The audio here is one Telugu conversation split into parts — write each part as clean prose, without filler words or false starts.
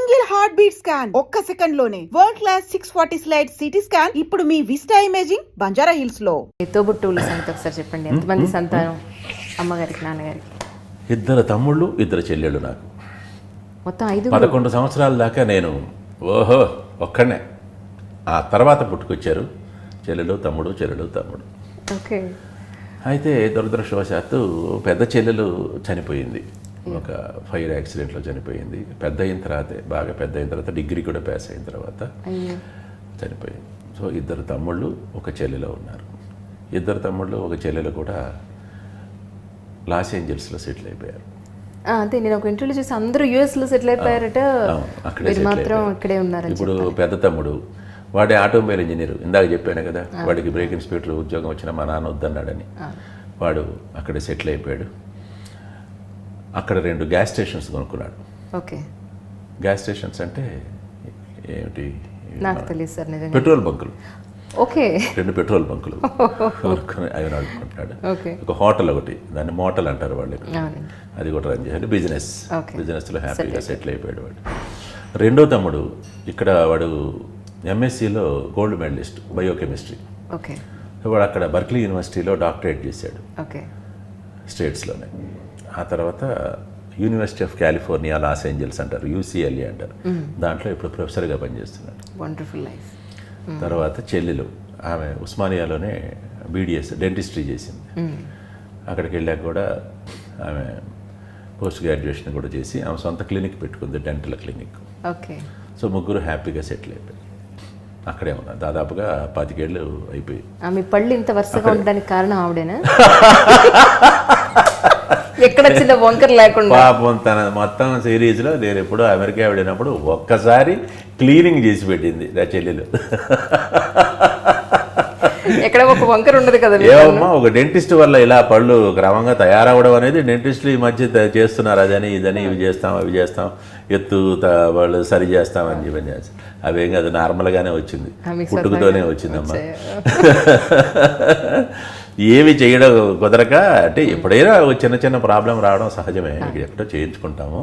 సింగిల్ హార్ట్ బీట్ స్కాన్ ఒక్క సెకండ్ లోనే world class 640 slide CT scan ఇప్పుడు మీ విస్టా ఇమేజింగ్ బంజారా హిల్స్ లో. తోబుట్టువుల సంగతి ఒకసారి చెప్పండి. ఎంతమంది సంతానం అమ్మగారికి నాన్నగారికి? 2 తమ్ముళ్ళు 2 చెల్లెళ్ళు. నాకు మొత్తం 5. 11 సంవత్సరాల దాకా నేను ఒక్కడనే. ఆ తర్వాత పుట్టుకొచ్చారు చెల్లెలు తమ్ముడు. ఓకే. అయితే దురదృష్టవశాత్తు పెద్ద చెల్లెలు చనిపోయింది. ఒక ఫైర్ యాక్సిడెంట్లో చనిపోయింది. బాగా పెద్ద అయిన తర్వాత డిగ్రీ కూడా పాస్ అయిన తర్వాత చనిపోయింది. సో 2 తమ్ముళ్ళు 1 చెల్లెలో ఉన్నారు. 2 తమ్ముళ్ళు 1 చెల్లెలు కూడా లాస్ ఏంజల్స్లో సెటిల్ అయిపోయారు. అదే నేను ఒక ఇంటర్వ్యూ చూసి అందరూ యూఎస్లో సెటిల్ అయిపోయారట, మీరు మాత్రం ఇక్కడే ఉన్నారు. ఇప్పుడు పెద్ద తమ్ముడు వాడి ఆటోమొబైల్ ఇంజనీర్. ఇందాక చెప్పాను కదా, వాడికి బ్రేక్ ఇన్స్పెక్టర్ ఉద్యోగం వచ్చినా మా నాన్న వద్దన్నాడని వాడు అక్కడే సెటిల్ అయిపోయాడు. అక్కడ 2 గ్యాస్ స్టేషన్స్ కొనుక్కున్నాడు. ఓకే. గ్యాస్ స్టేషన్స్ అంటే ఏమిటి? నాకు తెలియదు సార్. నిజంగా పెట్రోల్ బంకులు. ఓకే. 2 పెట్రోల్ బంకులు కొనుక్కొని అవి నడుపుకుంటున్నాడు. ఓకే. ఒక హోటల్ ఒకటి, దాన్ని మోటల్ అంటారు వాళ్ళు, అది కూడా రన్ చేశాడు. బిజినెస్లో హ్యాపీగా సెటిల్ అయిపోయాడు వాడు. 2వ తమ్ముడు ఇక్కడ వాడు ఎంఎస్సిలో గోల్డ్ మెడలిస్ట్ బయోకెమిస్ట్రీ. ఓకే. వాడు అక్కడ బర్క్లీ యూనివర్సిటీలో డాక్టరేట్ చేశాడు. ఓకే. స్టేట్స్లోనే. ఆ తర్వాత university of California Los Angeles అంటారు, యూసీఎల్ఏ అంటారు, దాంట్లో ఇప్పుడు ప్రొఫెసర్గా పనిచేస్తున్నాడు. Wonderful life. తర్వాత చెల్లెలు ఆమె ఉస్మానియాలోనే బీడిఎస్ డెంటిస్ట్రీ చేసింది. అక్కడికి వెళ్ళాక కూడా ఆమె పోస్ట్ గ్రాడ్యుయేషన్ కూడా చేసి ఆమె సొంత క్లినిక్ పెట్టుకుంది, డెంటల్ క్లినిక్. ఓకే. సో ముగ్గురు హ్యాపీగా సెటిల్ అయిపోయారు. అక్కడే ఉన్నారు దాదాపుగా 25 ఏళ్ళు అయిపోయి. ఆమె పళ్ళు ఇంత వరుసగా ఉండడానికి కారణం ఆవిడేనా? ఎక్కడ చిన్న వంకర లేకుండా పాపం తన మొత్తం సిరీస్లో నేను ఎప్పుడు అమెరికా వెళ్ళినప్పుడు ఒక్కసారి క్లీనింగ్ చేసి పెట్టింది నా చెల్లెలు. ఎక్కడ ఒక వంకర ఉండదు కదా. ఏమమ్మా, ఒక డెంటిస్ట్ వల్ల ఇలా పళ్ళు క్రమంగా తయారవడం అనేది డెంటిస్టులు ఈ మధ్య చేస్తున్నారు. అదని ఇదని ఇవి చేస్తాం అవి చేస్తాం, ఎత్తు వాళ్ళు సరి చేస్తామని చెప్పని చేస్తాం. అవేం కాదు, నార్మల్గానే వచ్చింది, పుట్టుకతోనే వచ్చిందమ్మా. ఏమి చేయడం కుదరక, అంటే ఎప్పుడైనా చిన్న ప్రాబ్లం రావడం సహజమే, ఎక్కడో చేయించుకుంటాము.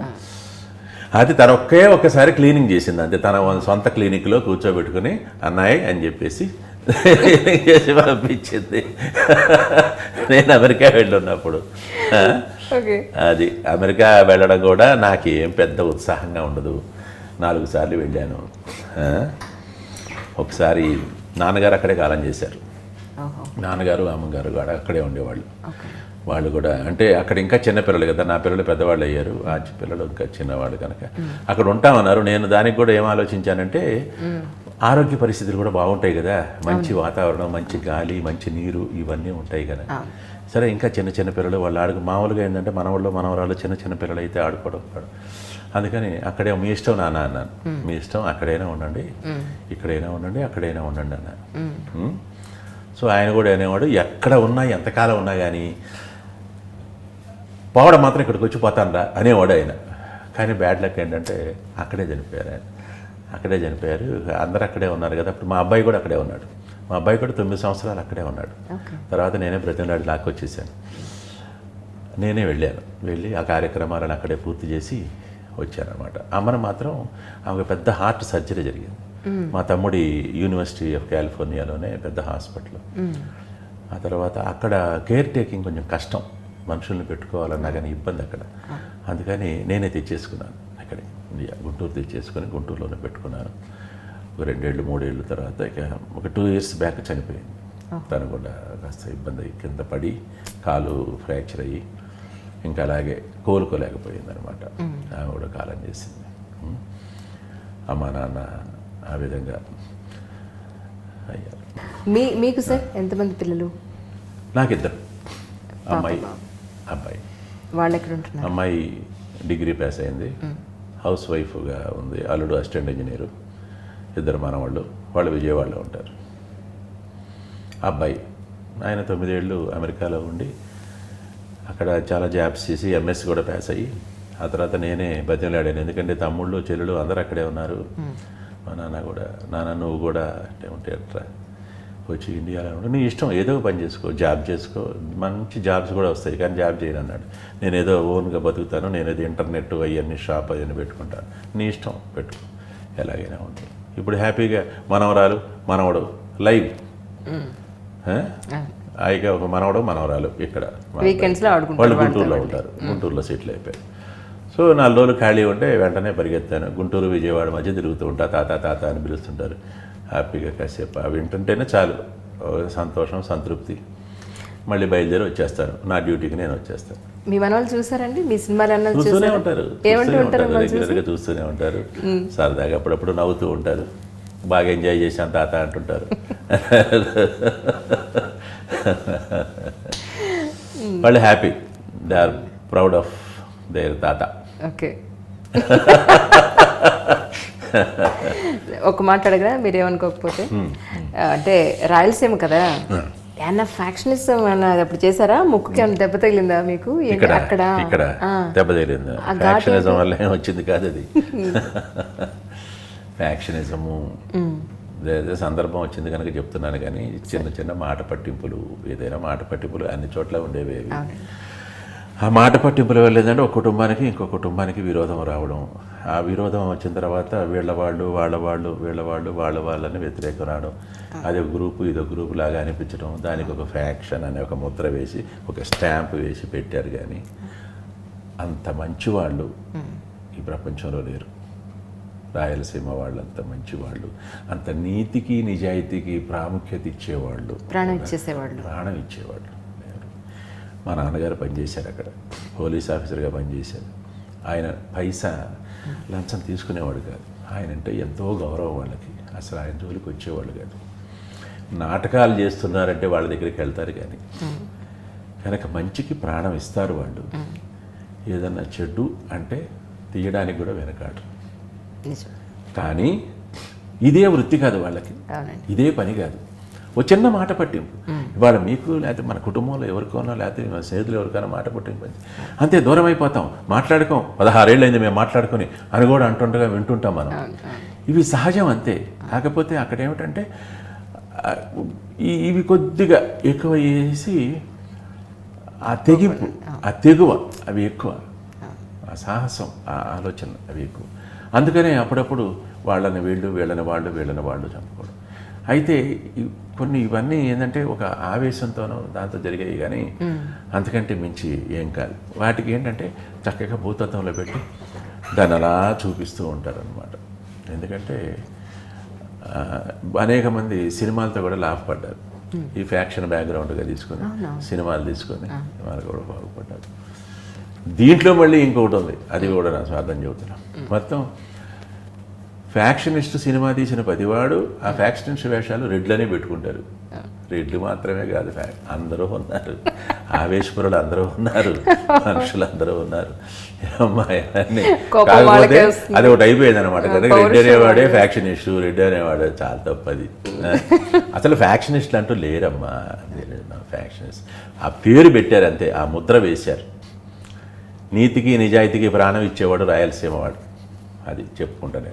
అది తన ఒక్కసారి క్లీనింగ్ చేసింది అంతే. తన సొంత క్లినిక్లో కూర్చోబెట్టుకుని అన్నాయి అని చెప్పేసి చేసి పంపించింది. నేను అమెరికా వెళ్ళున్నప్పుడు అది అమెరికా వెళ్ళడం కూడా నాకేం పెద్ద ఉత్సాహంగా ఉండదు. 4 సార్లు వెళ్ళాను. ఒకసారి నాన్నగారు అక్కడే కాలం చేశారు. నాన్నగారు అమ్మగారు కూడా అక్కడే ఉండేవాళ్ళు. వాళ్ళు కూడా అంటే అక్కడ ఇంకా చిన్నపిల్లలు కదా, నా పిల్లలు పెద్దవాళ్ళు అయ్యారు, ఆ పిల్లలు ఇంకా చిన్నవాళ్ళు కనుక అక్కడ ఉంటామన్నారు. నేను దానికి కూడా ఏం ఆలోచించానంటే ఆరోగ్య పరిస్థితులు కూడా బాగుంటాయి కదా, మంచి వాతావరణం, మంచి గాలి, మంచి నీరు ఇవన్నీ ఉంటాయి కదా. సరే ఇంకా చిన్న పిల్లలు వాళ్ళు మామూలుగా ఏంటంటే మనవరాళ్ళు చిన్న పిల్లలు అయితే ఆడుకోవడం. అందుకని అక్కడే మీ ఇష్టం నాన్న అన్నాను. మీ ఇష్టం, అక్కడైనా ఉండండి, ఇక్కడైనా ఉండండి, అక్కడైనా ఉండండి అన్నాను. సో ఆయన కూడా అనేవాడు, ఎక్కడ ఉన్నా ఎంతకాలం ఉన్నా కానీ పోవడం మాత్రం ఇక్కడికి వచ్చి పోతాను అనేవాడు ఆయన. కానీ బ్యాడ్ లక్ ఏంటంటే అక్కడే చనిపోయారు ఆయన. అక్కడే చనిపోయారు. అందరూ అక్కడే ఉన్నారు కదా. అప్పుడు మా అబ్బాయి కూడా అక్కడే ఉన్నాడు. మా అబ్బాయి కూడా 9 సంవత్సరాలు అక్కడే ఉన్నాడు. తర్వాత నేనే బ్రతిమలాడి లాక్కొచ్చేసాను. నేనే వెళ్ళి ఆ కార్యక్రమాలను అక్కడే పూర్తి చేసి వచ్చానమాట. అమ్మను మాత్రం ఆమెకు పెద్ద హార్ట్ సర్జరీ జరిగింది. మా తమ్ముడి యూనివర్సిటీ ఆఫ్ కాలిఫోర్నియాలోనే పెద్ద హాస్పిటల్. ఆ తర్వాత అక్కడ కేర్ టేకింగ్ కొంచెం కష్టం, మనుషుల్ని పెట్టుకోవాలన్నా కానీ ఇబ్బంది అక్కడ. అందుకని నేనే తెచ్చేసుకున్నాను అక్కడే, గుంటూరు తెచ్చేసుకొని గుంటూరులోనే పెట్టుకున్నాను. ఒక 2 ఏళ్ళు 3 ఏళ్ళ తర్వాత ఇక ఒక 2 ఇయర్స్ బ్యాక్ చనిపోయింది. తను కూడా కాస్త ఇబ్బంది కింద పడి కాలు ఫ్రాక్చర్ అయ్యి ఇంకా అలాగే కోలుకోలేకపోయింది అనమాట. ఆమె కూడా కాలం చేసింది. అమ్మ నాన్న ఆ విధంగా అయ్యారు. మీకు సార్ ఎంతమంది పిల్లలు? నాకు 2, అమ్మాయి అబ్బాయి. వాళ్ళు ఎక్కడ ఉంటున్నారు? అమ్మాయి డిగ్రీ పాస్ అయింది, హౌస్ వైఫ్గా ఉంది. అల్లుడు అసిస్టెంట్ ఇంజనీరు. 2 మనవాళ్ళు, వాళ్ళు విజయవాడలో ఉంటారు. అబ్బాయి ఆయన 9 ఏళ్ళు అమెరికాలో ఉండి అక్కడ చాలా జాబ్స్ చేసి ఎంఎస్సి కూడా పాస్ అయ్యి ఆ తర్వాత నేనే బతిమలాడాను. ఎందుకంటే తమ్ముళ్ళు చెల్లెలు అందరూ అక్కడే ఉన్నారు. మా నాన్న కూడా, నాన్న నువ్వు కూడా అంటే ఉంటే అట్రా వచ్చి ఇండియాలో ఉండు, నీ ఇష్టం ఏదో పని చేసుకో, జాబ్ చేసుకో, మంచి జాబ్స్ కూడా వస్తాయి, కానీ జాబ్ చేయను అన్నాడు. నేను ఏదో ఓన్గా బతుకుతాను, నేను ఏదో ఇంటర్నెట్ అవన్నీ షాప్ అవన్నీ పెట్టుకుంటాను. నీ ఇష్టం పెట్టుకో, ఎలాగైనా ఉంటుంది. ఇప్పుడు హ్యాపీగా మనవరాలు మనవడు లైవ్ హాయిగా ఒక మనవడు మనవరాలు ఇక్కడ వీకెండ్స్లో ఆడుకుంటారు, వాళ్ళు గుంటూరులో ఉంటారు, గుంటూరులో సెటిల్ అయిపోయారు. సో 4 రోజులు ఖాళీ ఉంటే వెంటనే పరిగెత్తాను. గుంటూరు విజయవాడ మధ్య తిరుగుతూ ఉంటా, తాత తాత అని పిలుస్తుంటారు. హ్యాపీగా కాసేపు అవి వింటుంటేనే చాలు, సంతోషం సంతృప్తి. మళ్ళీ బయలుదేరి వచ్చేస్తాను, నా డ్యూటీకి నేను వచ్చేస్తాను. మీ మనవాళ్ళు చూసారండి మీ సినిమాలు అన్నది? చూస్తూనే ఉంటారు, ఏమంటూ ఉంటారు? రెగ్యులర్గా చూస్తూనే ఉంటారు, సరదాగా అప్పుడప్పుడు నవ్వుతూ ఉంటారు, బాగా ఎంజాయ్ చేశాను తాత అంటుంటారు. వాళ్ళు happy, they are proud of their తాత. ఓకే. ఒక మాట అడగరా మీరేమనుకోకపోతే, అంటే రాయలసీమ కదా, ఏమన్నా ఫ్యాక్షనిజం ఏమన్నా అప్పుడు చేశారా? ముక్కుకి ఏమన్నా దెబ్బ తగిలిందా మీకు? ఇక్కడ దెబ్బ తగిలింది. ఫ్యాక్షనిజం వల్ల ఏం వచ్చింది కాదు అది. ఫ్యాక్షనిజము సందర్భం వచ్చింది కనుక చెప్తున్నాను, కానీ చిన్న చిన్న మాట పట్టింపులు, ఏదైనా మాట పట్టింపులు అన్ని చోట్ల ఉండేవి. ఆ మాట పట్టింపుల వల్ల ఏంటంటే ఒక కుటుంబానికి ఇంకో కుటుంబానికి విరోధం రావడం, ఆ విరోధం వచ్చిన తర్వాత వీళ్ళ వాళ్ళు వాళ్ళ వాళ్ళు వీళ్ళ వాళ్ళు వాళ్ళ వాళ్ళని వ్యతిరేకం రావడం, అది ఒక గ్రూపు ఇదొక గ్రూపు లాగా అనిపించడం, దానికి ఒక ఫ్యాక్షన్ అనే ఒక ముద్ర వేసి ఒక స్టాంప్ వేసి పెట్టారు. కానీ అంత మంచి వాళ్ళు ఈ ప్రపంచంలో లేరు. రాయలసీమ వాళ్ళు అంత మంచి వాళ్ళు, అంత నీతికి నిజాయితీకి ప్రాముఖ్యత ఇచ్చేవాళ్ళు, ప్రాణం ఇచ్చేవాళ్ళు. మా నాన్నగారు పనిచేశారు అక్కడ, పోలీస్ ఆఫీసర్గా పనిచేశారు. ఆయన పైసా లంచం తీసుకునేవాడు కాదు. ఆయన అంటే ఎంతో గౌరవం వాళ్ళకి, అసలు ఆయన జోలికి వచ్చేవాళ్ళు కాదు. నాటకాలు చేస్తున్నారంటే వాళ్ళ దగ్గరికి వెళ్తారు, కానీ కనుక మంచికి ప్రాణం ఇస్తారు వాళ్ళు. ఏదన్నా చెడ్డు అంటే తీయడానికి కూడా వెనకాడు. కానీ ఇదే వృత్తి కాదు వాళ్ళకి, ఇదే పని కాదు. ఓ చిన్న మాట పట్టింపు, ఇవాళ మీకు లేకపోతే మన కుటుంబంలో ఎవరికోనో లేకపోతే మన స్నేహితులు ఎవరికైనా మాట పట్టింపు అంతే, దూరం అయిపోతాం, మాట్లాడుకోం. 16 ఏళ్ళైంది మేము మాట్లాడుకొని అని కూడా అంటుండగా వింటుంటాం మనం. ఇవి సహజం అంతే. కాకపోతే అక్కడ ఏమిటంటే ఇవి కొద్దిగా ఎక్కువ వేసి ఆ తెగింపు, ఆ తెగువ అవి ఎక్కువ, ఆ సాహసం, ఆ ఆలోచన అవి ఎక్కువ. అందుకనే అప్పుడప్పుడు వాళ్ళని వీళ్ళు వీళ్ళని వాళ్ళు చంపుకోవడం. అయితే కొన్ని ఇవన్నీ ఏంటంటే ఒక ఆవేశంతోనో దాంతో జరిగాయి, కానీ అంతకంటే మించి ఏం కాదు. వాటికి ఏంటంటే చక్కగా భూతత్వంలో పెట్టి దాన్ని అలా చూపిస్తూ ఉంటారనమాట. ఎందుకంటే అనేక మంది సినిమాలతో కూడా లాభపడ్డారు, ఈ ఫ్యాక్షన్ బ్యాక్గ్రౌండ్గా తీసుకొని సినిమాలు తీసుకొని వాళ్ళు కూడా బాగుపడ్డారు. దీంట్లో మళ్ళీ ఇంకొకటి ఉంది, అది కూడా నా స్వార్థం చెబుతున్నాం. మొత్తం ఫ్యాక్షనిస్ట్ సినిమా తీసిన ప్రతివాడు ఆ ఫ్యాక్షనిస్ట్ వేషాలు రెడ్లనే పెట్టుకుంటారు. రెడ్లు మాత్రమే కాదు, అందరూ ఉన్నారు, ఆవేశపురులు అందరూ ఉన్నారు, మనుషులు అందరూ ఉన్నారు. కాకపోతే అది ఒకటి అయిపోయింది అనమాట కదా. రెడ్డి అనేవాడే ఫ్యాక్షనిస్ట్, రెడ్డి అనేవాడే చాలా తప్పది. అసలు ఫ్యాక్షనిస్టులు అంటూ లేరమ్మా, ఫ్యాక్షనిస్ట్ ఆ పేరు పెట్టారు అంతే, ఆ ముద్ర వేశారు. నీతికి నిజాయితీకి ప్రాణం ఇచ్చేవాడు రాయలసీమ వాడు, అది చెప్పుకుంటానే.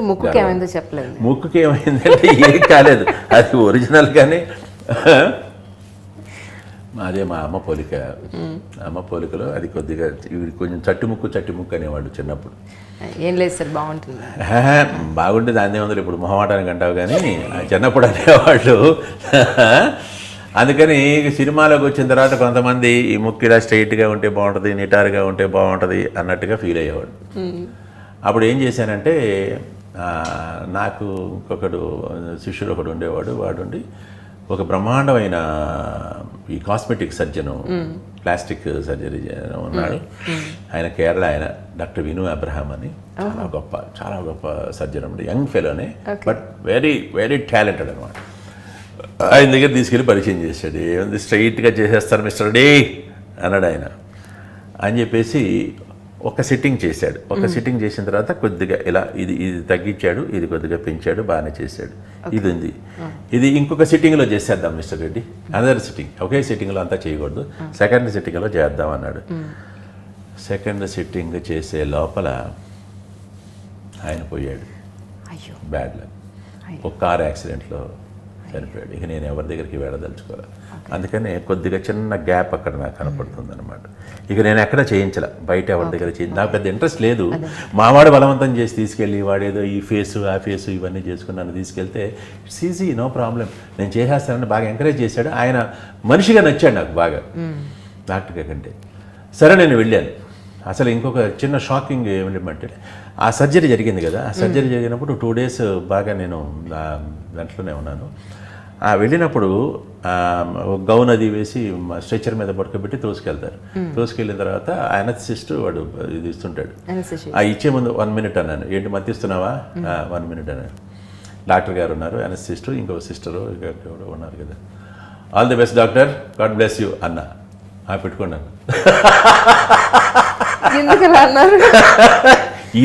ముక్కుకి ఏమైందో చెప్పలేదు. ముక్కుకి ఏమైందంటే ఏం కాలేదు, అది ఒరిజినల్. కానీ అదే మా అమ్మ పోలిక, అమ్మ పోలికలో అది కొద్దిగా కొంచెం చట్టి ముక్కు అనేవాళ్ళు చిన్నప్పుడు. ఏం లేదు సార్, బాగుంటుంది. బాగుంటే దాన్ని వందలు ఇప్పుడు మొహమాటానికి అంటావు, కానీ చిన్నప్పుడు అనేవాళ్ళు. అందుకని సినిమాలోకి వచ్చిన తర్వాత కొంతమంది ఈ ముక్కు ఇలా స్ట్రైట్గా ఉంటే బాగుంటుంది, నిటారుగా ఉంటే బాగుంటుంది అన్నట్టుగా ఫీల్ అయ్యేవాడు. అప్పుడు ఏం చేశానంటే, నాకు ఇంకొకడు శిష్యుడు ఒకడు ఉండేవాడు, వాడుండి ఒక బ్రహ్మాండమైన ఈ కాస్మెటిక్ సర్జను, ప్లాస్టిక్ సర్జరీ ఉన్నాడు. ఆయన కేరళ, ఆయన డాక్టర్ విను అబ్రహాం అని, చాలా గొప్ప సర్జన్ అండి, యంగ్ ఫెలోనే, బట్ వెరీ వెరీ టాలెంటెడ్ అనమాట. ఆయన దగ్గర తీసుకెళ్ళి పరిచయం చేశాడు. ఏముంది స్ట్రైట్గా చేసేస్తారు మిస్టర్ డే అన్నాడు ఆయన. అని చెప్పేసి ఒక సిట్టింగ్ చేశాడు. ఒక సిట్టింగ్ చేసిన తర్వాత కొద్దిగా ఇలా ఇది తగ్గించాడు, ఇది కొద్దిగా పెంచాడు, బాగానే చేశాడు. ఇది ఉంది, ఇది ఇంకొక సిట్టింగ్లో చేసేద్దాం మిస్టర్ రెడ్డి, అనదర్ సిట్టింగ్, ఒకే సిట్టింగ్లో అంతా చేయకూడదు, సెకండ్ సిట్టింగ్లో చేద్దాం అన్నాడు. సెకండ్ సిట్టింగ్ చేసే లోపల ఆయన పోయాడు, బ్యాడ్ లక్. ఒక కార్ యాక్సిడెంట్లో చనిపోయాడు. ఇక నేను ఎవరి దగ్గరికి వెళ్ళదలుచుకోవాలి. అందుకని కొద్దిగా చిన్న గ్యాప్ అక్కడ నాకు కనపడుతుంది అనమాట. ఇక నేను ఎక్కడ చేయించలే, బయట ఎవరి దగ్గర నాకు పెద్ద ఇంట్రెస్ట్ లేదు. మావాడు బలవంతం చేసి తీసుకెళ్ళి వాడేదో ఈ ఫేసు ఆ ఫేసు ఇవన్నీ చేసుకుని నన్ను తీసుకెళ్తే ఇట్స్ ఈజీ, నో ప్రాబ్లం, నేను చేసేస్తానని బాగా ఎంకరేజ్ చేశాడు. ఆయన మనిషిగా నచ్చాడు నాకు బాగా డాక్టర్ కంటే. సరే నేను వెళ్ళాను. అసలు ఇంకొక చిన్న షాకింగ్ ఏమిటంటే ఆ సర్జరీ జరిగింది కదా, ఆ సర్జరీ జరిగినప్పుడు 2 days బాగా నేను దాంట్లోనే ఉన్నాను. వెళ్ళినప్పుడు గౌన్ అది వేసి స్ట్రెచర్ మీద పడుకోబెట్టి తోసుకెళ్తారు. తోసుకెళ్ళిన తర్వాత అనస్థిస్ట్ వాడు ఇది ఇస్తుంటాడు. ఇచ్చే ముందు 1 minute అన్నాను. ఏంటి మత్తిస్తున్నావా? 1 minute అన్నాను. డాక్టర్ గారు ఉన్నారు, అనస్థిస్ట్, ఇంకో సిస్టరు ఎవరో ఉన్నారు కదా. All the best doctor, God bless you అన్న. పెట్టుకున్నాను.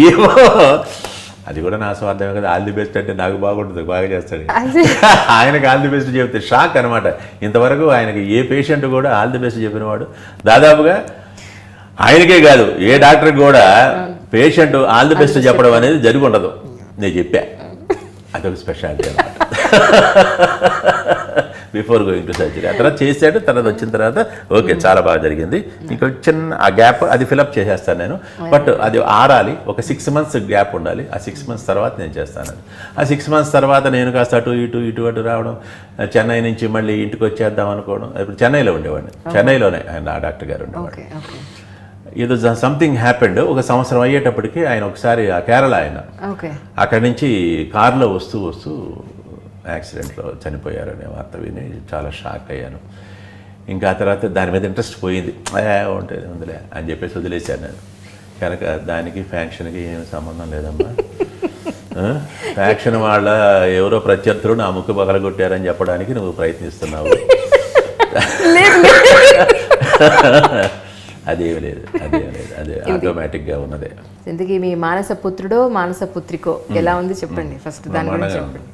ఏమో అది కూడా నా స్వార్థమే కదా. ఆల్ ది బెస్ట్ అంటే నాకు బాగుంటుంది, బాగా చేస్తాడు. ఆయనకి ఆల్ ది బెస్ట్ చెప్తే షాక్ అనమాట. ఇంతవరకు ఆయనకి ఏ పేషెంట్ కూడా ఆల్ ది బెస్ట్ చెప్పినవాడు దాదాపుగా ఆయనకే కాదు, ఏ డాక్టర్ కూడా పేషెంట్ ఆల్ ది బెస్ట్ చెప్పడం అనేది జరిగి ఉండదు. నేను చెప్పా, అదొక స్పెషాలిటీ అనమాట. బిఫోర్ గోయింగ్ టు సర్జరీ ఆ తర్వాత చేశాడు. తర్వాత వచ్చిన తర్వాత ఓకే చాలా బాగా జరిగింది. ఇంకో చిన్న ఆ గ్యాప్ అది ఫిలప్ చేసేస్తాను నేను. బట్ అది ఆరాలి, ఒక 6 months గ్యాప్ ఉండాలి. ఆ 6 months తర్వాత నేను చేస్తాను. ఆ 6 months తర్వాత నేను కాస్త అటు రావడం, చెన్నై నుంచి మళ్ళీ ఇంటికి వచ్చేద్దాం అనుకోవడం. ఇప్పుడు చెన్నైలో ఉండేవాడిని, చెన్నైలోనే ఆయన ఆ డాక్టర్ గారు ఉండేవాడు. ఏదో సంథింగ్ హ్యాపెండ్. ఒక సంవత్సరం అయ్యేటప్పటికి ఆయన ఒకసారి ఆ కేరళ ఆయన అక్కడి నుంచి కారులో వస్తూ యాక్సిడెంట్లో చనిపోయారనే వార్త విని చాలా షాక్ అయ్యాను. ఇంకా ఆ తర్వాత దాని మీద ఇంట్రెస్ట్ పోయింది. ఉంటుంది ఉందిలే అని చెప్పేసి వదిలేశాను నేను. కనుక దానికి ఫ్యాక్షన్కి ఏమి సంబంధం లేదమ్మా. ఫ్యాక్షన్ వాళ్ళ ఎవరో ప్రత్యర్థులు నా ముక్కు పగలగొట్టారని చెప్పడానికి నువ్వు ప్రయత్నిస్తున్నావు. అదేమి లేదు, అదే ఆటోమేటిక్గా ఉన్నదే. ఇంతకీ మీ మానస పుత్రుడో మానస పుత్రికో ఎలా ఉంది చెప్పండి ఫస్ట్. దాని గురించి చెప్పండి.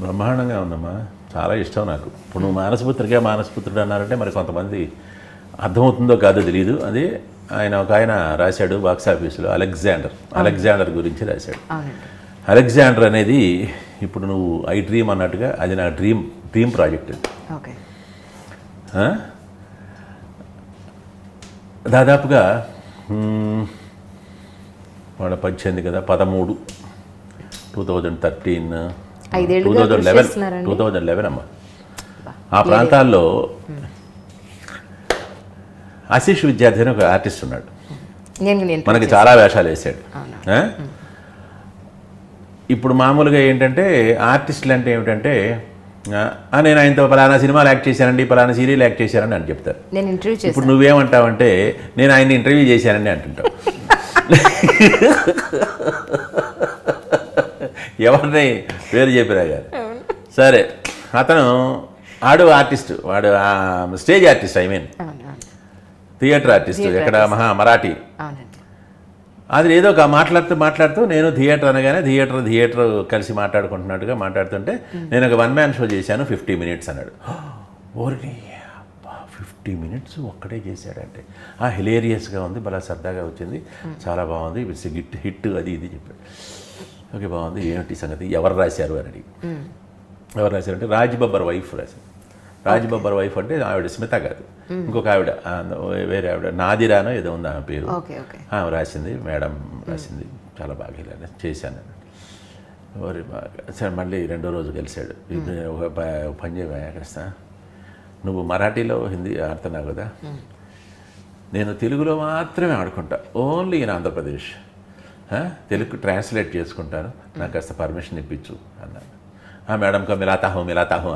బ్రహ్మాండంగా ఉందమ్మా, చాలా ఇష్టం నాకు. ఇప్పుడు నువ్వు మానసపుత్రుడు అన్నారంటే మరి కొంతమంది అర్థమవుతుందో కాదో తెలియదు. అది ఆయన రాశాడు బాక్స్ ఆఫీసులో అలెగ్జాండర్ గురించి రాశాడు. అలెగ్జాండర్ అనేది ఇప్పుడు నువ్వు ఐ డ్రీమ్ అన్నట్టుగా అది నా డ్రీమ్ ప్రాజెక్ట్. దాదాపుగా వాళ్ళ 18 కదా, 13 2013 2011 అమ్మ. ఆ ప్రాంతాల్లో ఆశీష్ విద్యార్థి అని ఒక ఆర్టిస్ట్ ఉన్నాడు. మనకి చాలా వేషాలు వేసాడు. ఇప్పుడు మామూలుగా ఏంటంటే ఆర్టిస్టులు అంటే ఏమిటంటే నేను ఆయనతో పలానా సినిమాలు యాక్ట్ చేశానండి, పలానా సీరియల్ యాక్ట్ చేశానని అని చెప్తారు. ఇప్పుడు నువ్వేమంటావంటే నేను ఆయన్ని ఇంటర్వ్యూ చేశానండి అంటుంటావు. ఎవరిని పేరు చెప్పిరా గారు. సరే, అతను ఆర్టిస్ట్, వాడు స్టేజ్ ఆర్టిస్ట్, థియేటర్ ఆర్టిస్ట్. ఎక్కడ మరాఠీ. అది ఏదో ఒక మాట్లాడుతూ నేను థియేటర్ అనగానే థియేటర్ కలిసి మాట్లాడుకుంటున్నట్టుగా మాట్లాడుతుంటే నేను ఒక 1 man షో చేశాను 50 minutes అన్నాడు. ఓరిని 50 minutes ఒక్కడే చేశాడంటే హిలేరియస్గా ఉంది, భలే సరదాగా వచ్చింది, చాలా బాగుంది, ఇట్స్ హిట్ అది ఇది చెప్పాడు. ఓకే బాగుంది, ఏమిటి సంగతి, ఎవరు రాశారు అని అడిగి. ఎవరు రాశారంటే రాజ్బబ్బర్ వైఫ్ రాశారు. రాజ్బబ్బర్ వైఫ్ అంటే ఆవిడ స్మిత కాదు, ఇంకొక ఆవిడ, వేరే ఆవిడ నాదిరానో ఏదో ఉంది ఆమె పేరు. రాసింది, మేడం రాసింది, చాలా బాగా ఇలా చేశాను. ఓరి బాగా. సరే మళ్ళీ 2వ రోజు కలిశాడు. ఒక పని చేయస్తా, నువ్వు మరాఠీలో హిందీ ఆడుతున్నావు కదా, నేను తెలుగులో మాత్రమే ఆడుకుంటా, only in Andhra Pradesh, Telugu translate చేసుకుంటాను, నాకు కాస్త పర్మిషన్ ఇప్పించు అన్నాడు. మేడంకా మిలాతాహు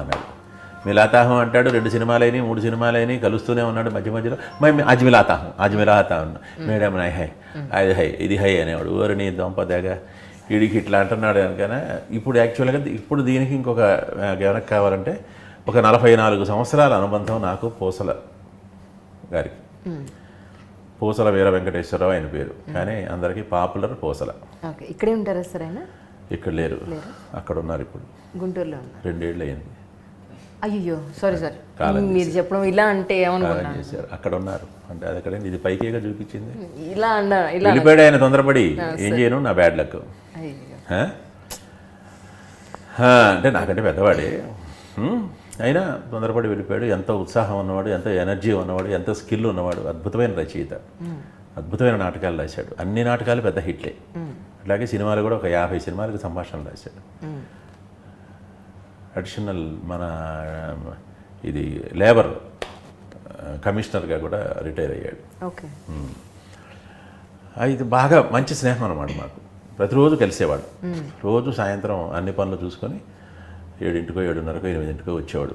అన్నాడు. మిలాతాహు అంటాడు. 2 సినిమాలైనవి 3 సినిమాలైనవి కలుస్తూనే ఉన్నాడు. మధ్యలో ఆజ్ మిలాతా అన్నా. మేడం అది హై ఇది హై అనేవాడు. ఊరిని దొంపదేగా వీడికి ఇట్లా అంటున్నాడు కనుక ఇప్పుడు యాక్చువల్గా ఇప్పుడు దీనికి ఇంకొక వెనక్కి కావాలంటే ఒక 44 సంవత్సరాల అనుబంధం నాకు పూసల గారికి. పూసల వీర వెంకటేశ్వరరావు ఆయన పేరు, కానీ అందరికీ పాపులర్ పూసల. ఇక్కడే ఉంటారా సార్ ఆయన? ఇక్కడ లేరు, అక్కడ ఉన్నారు. ఇప్పుడు గుంటూరులో ఉన్నారు. 2 ఏళ్ళు అయింది. అయ్యో సారీ సార్, మీరు చెప్పడం ఇలా అంటే చేశారు. అక్కడ ఉన్నారు అంటే అది అక్కడ ఇది పైకేగా చూపించింది. ఇలా వెళ్ళిపోయాడు ఆయన తొందరపడి. ఏం చేయను, నా బ్యాడ్ లక్. అంటే నాకంటే పెద్దవాడే, అయినా తొందరపడి వెళ్ళిపోయాడు. ఎంతో ఉత్సాహం ఉన్నవాడు, ఎంతో ఎనర్జీ ఉన్నవాడు, ఎంతో స్కిల్ ఉన్నవాడు, అద్భుతమైన రచయిత, అద్భుతమైన నాటకాలు రాశాడు. అన్ని నాటకాలు పెద్ద హిట్లే. అట్లాగే సినిమాలు కూడా ఒక 50 సినిమాలకు సంభాషణలు రాశాడు. అడిషనల్ మన ఇది లేబర్ కమిషనర్గా కూడా రిటైర్ అయ్యాడు. ఓకే. ఇది బాగా మంచి స్నేహం అనమాట మాకు. ప్రతిరోజు కలిసేవాడు. రోజు సాయంత్రం అన్ని పనులు చూసుకొని 7:00, 7:30, 8:00 వచ్చేవాడు.